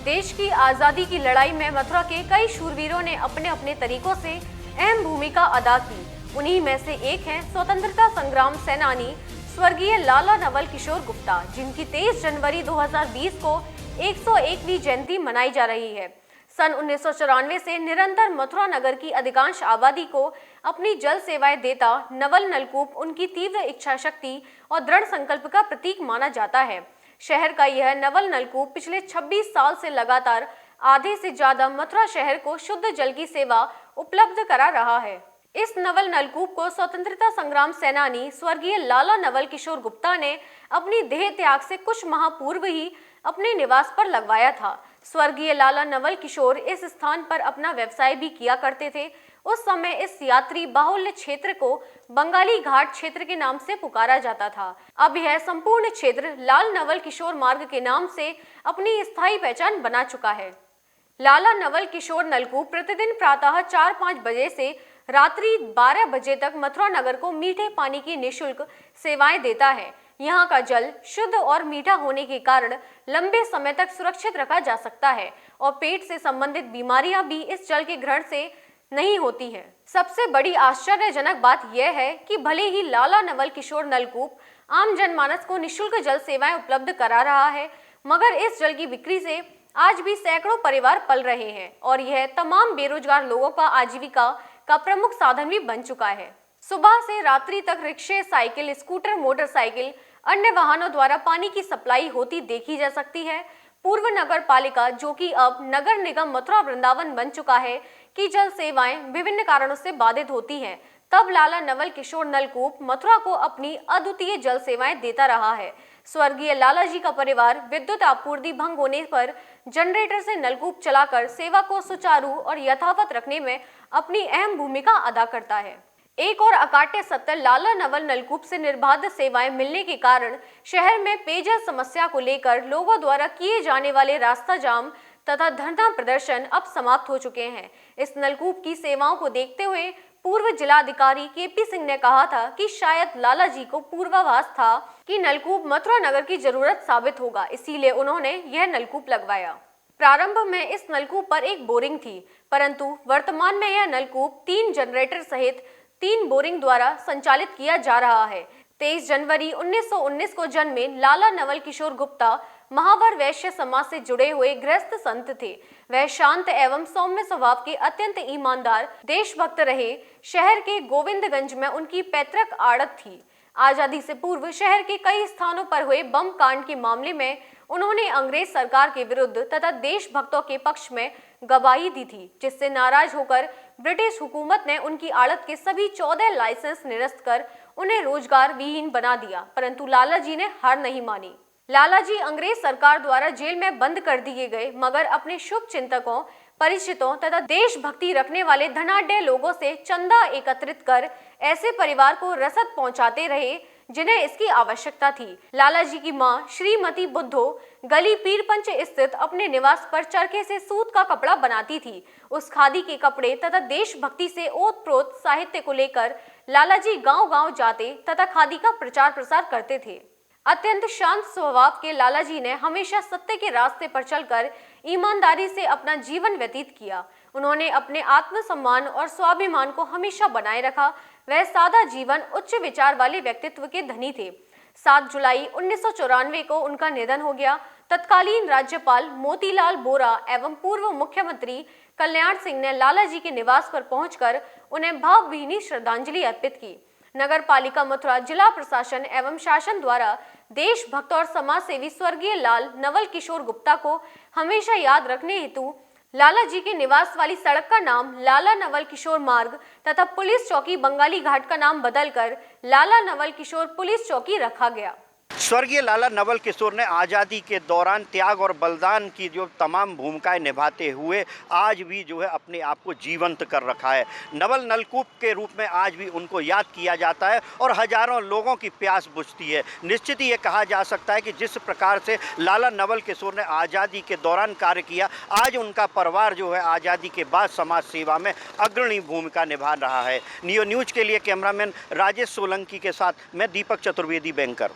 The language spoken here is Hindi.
देश की आजादी की लड़ाई में मथुरा के कई शूरवीरों ने अपने अपने तरीकों से अहम भूमिका अदा की। उन्हीं में से एक हैं स्वतंत्रता संग्राम सेनानी स्वर्गीय लाला नवल किशोर गुप्ता, जिनकी 23 जनवरी 2020 को 101वीं जयंती मनाई जा रही है। सन 1994 से निरंतर मथुरा नगर की अधिकांश आबादी को अपनी जल सेवाएं देता नवल नलकूप उनकी तीव्र इच्छा शक्ति और दृढ़ संकल्प का प्रतीक माना जाता है। शहर का यह नवल नलकूप पिछले 26 साल से लगातार आधे से ज्यादा मथुरा शहर को शुद्ध जल की सेवा उपलब्ध करा रहा है। इस नवल नलकूप को स्वतंत्रता संग्राम सेनानी स्वर्गीय लाला नवल किशोर गुप्ता ने अपनी देह त्याग से कुछ माह पूर्व ही अपने निवास पर लगवाया था। स्वर्गीय लाला नवल किशोर इस स्थान पर अपना व्यवसाय भी किया करते थे। उस समय इस यात्री बाहुल्य क्षेत्र को बंगाली घाट क्षेत्र के नाम से पुकारा जाता था। अब यह संपूर्ण क्षेत्र लाल नवल किशोर मार्ग के नाम से अपनी स्थायी पहचान बना चुका है। लाला नवल किशोर नलकूप प्रतिदिन प्रातः 4-5 बजे से रात्रि 12 बजे तक मथुरा नगर को मीठे पानी की निःशुल्क सेवाएं देता है। यहाँ का जल शुद्ध और मीठा होने के कारण लंबे समय तक सुरक्षित रखा जा सकता है और पेट से संबंधित बीमारियां भी इस जल के ग्रहण से नहीं होती हैं। सबसे बड़ी आश्चर्यजनक बात यह है कि भले ही लाला नवल किशोर नलकूप आम जनमानस को निःशुल्क जल सेवाएं उपलब्ध करा रहा है, मगर इस जल की बिक्री से आज भी सैकड़ों परिवार पल रहे हैं और यह तमाम बेरोजगार लोगों का आजीविका का प्रमुख साधन भी बन चुका है। सुबह से रात्रि तक रिक्शे, साइकिल, स्कूटर, मोटरसाइकिल, अन्य वाहनों द्वारा पानी की सप्लाई होती देखी जा सकती है। पूर्व नगर पालिका, जो कि अब नगर निगम मथुरा वृंदावन बन चुका है, की जल सेवाएं विभिन्न कारणों से बाधित होती हैं। तब लाला नवल किशोर नलकूप मथुरा को अपनी अद्वितीय जल सेवाएं देता रहा है। स्वर्गीय लाला जी का परिवार विद्युत आपूर्ति भंग होने पर जनरेटर से नलकूप चलाकर सेवा को सुचारू और यथावत रखने में अपनी अहम भूमिका अदा करता है। एक और अकाट्य सत्य लाला नवल नलकूप से निर्बाध सेवाएं मिलने के कारण शहर में पेयजल समस्या को लेकर लोगों द्वारा किए जाने वाले रास्ता जाम तथा धरना प्रदर्शन अब समाप्त हो चुके हैं। इस नलकूप की सेवाओं को देखते हुए पूर्व जिलाधिकारी केपी सिंह ने कहा था कि शायद लाला जी को पूर्वाभास था कि नलकूप मथुरा नगर की जरूरत साबित होगा, इसीलिए उन्होंने यह नलकूप लगवाया। प्रारंभ में इस नलकूप पर एक बोरिंग थी, परंतु वर्तमान में यह नलकूप 3 जनरेटर सहित 3 बोरिंग द्वारा संचालित किया जा रहा है। 23 जनवरी 1919 को जन्मे लाला नवल किशोर गुप्ता महावर वैश्य समाज से जुड़े हुए गृहस्थ संत थे। वह शांत एवं सौम्य स्वभाव के अत्यंत ईमानदार देशभक्त रहे। शहर के गोविंदगंज में उनकी पैतृक आड़त थी। आजादी से पूर्व शहर के कई स्थानों पर हुए बम कांड के मामले में उन्होंने अंग्रेज सरकार के विरुद्ध तथा देशभक्तों के पक्ष में गवाही दी थी, जिससे नाराज होकर ब्रिटिश हुकूमत ने उनकी आड़त के सभी 14 लाइसेंस निरस्त कर उन्हें रोजगार विहीन बना दिया। परंतु लाला जी ने हार नहीं मानी। लाला जी अंग्रेज सरकार द्वारा जेल में बंद कर दिए गए, मगर अपने शुभ चिंतकों, परिचितों तथा देशभक्ति रखने वाले धनाढ्य लोगों से चंदा एकत्रित कर ऐसे परिवार को रसद पहुंचाते रहे जिन्हें इसकी आवश्यकता थी। लाला जी की मां श्रीमती बुद्धो गली पीरपंच स्थित अपने निवास पर चरखे से सूत का कपड़ा बनाती थी। उस खादी के कपड़े तथा देशभक्ति से ओतप्रोत साहित्य को लेकर लाला जी गांव-गांव जाते तथा खादी का प्रचार प्रसार करते थे। अत्यंत शांत स्वभाव के लाला जी ने हमेशा सत्य के रास्ते पर चलकर ईमानदारी से अपना जीवन व्यतीत किया। उन्होंने अपने आत्मसम्मान और स्वाभिमान को हमेशा बनाए रखा। वह सादा जीवन, उच्च विचार वाले व्यक्तित्व के धनी थे। 7 जुलाई 1994 को उनका निधन हो गया। तत्कालीन राज्यपाल मोतीलाल बोरा एवं पूर्व मुख्यमंत्री कल्याण सिंह ने लाला जी के निवास पर पहुंचकर उन्हें भावभीनी श्रद्धांजलि अर्पित की। नगर पालिका मथुरा, जिला प्रशासन एवं शासन द्वारा देशभक्त और समाज सेवी स्वर्गीय लाल नवल किशोर गुप्ता को हमेशा याद रखने हेतु लाला जी के निवास वाली सड़क का नाम लाला नवल किशोर मार्ग तथा पुलिस चौकी बंगाली घाट का नाम बदलकर लाला नवल किशोर पुलिस चौकी रखा गया। स्वर्गीय लाला नवल किशोर ने आज़ादी के दौरान त्याग और बलिदान की जो तमाम भूमिकाएं निभाते हुए आज भी जो है अपने आप को जीवंत कर रखा है। नवल नलकूप के रूप में आज भी उनको याद किया जाता है और हजारों लोगों की प्यास बुझती है। निश्चित ही ये कहा जा सकता है कि जिस प्रकार से लाला नवल किशोर ने आज़ादी के दौरान कार्य किया, आज उनका परिवार जो है आज़ादी के बाद समाज सेवा में अग्रणी भूमिका निभा रहा है। नियो न्यूज़ के लिए कैमरामैन राजेश सोलंकी के साथ मैं दीपक चतुर्वेदी, बैंकर।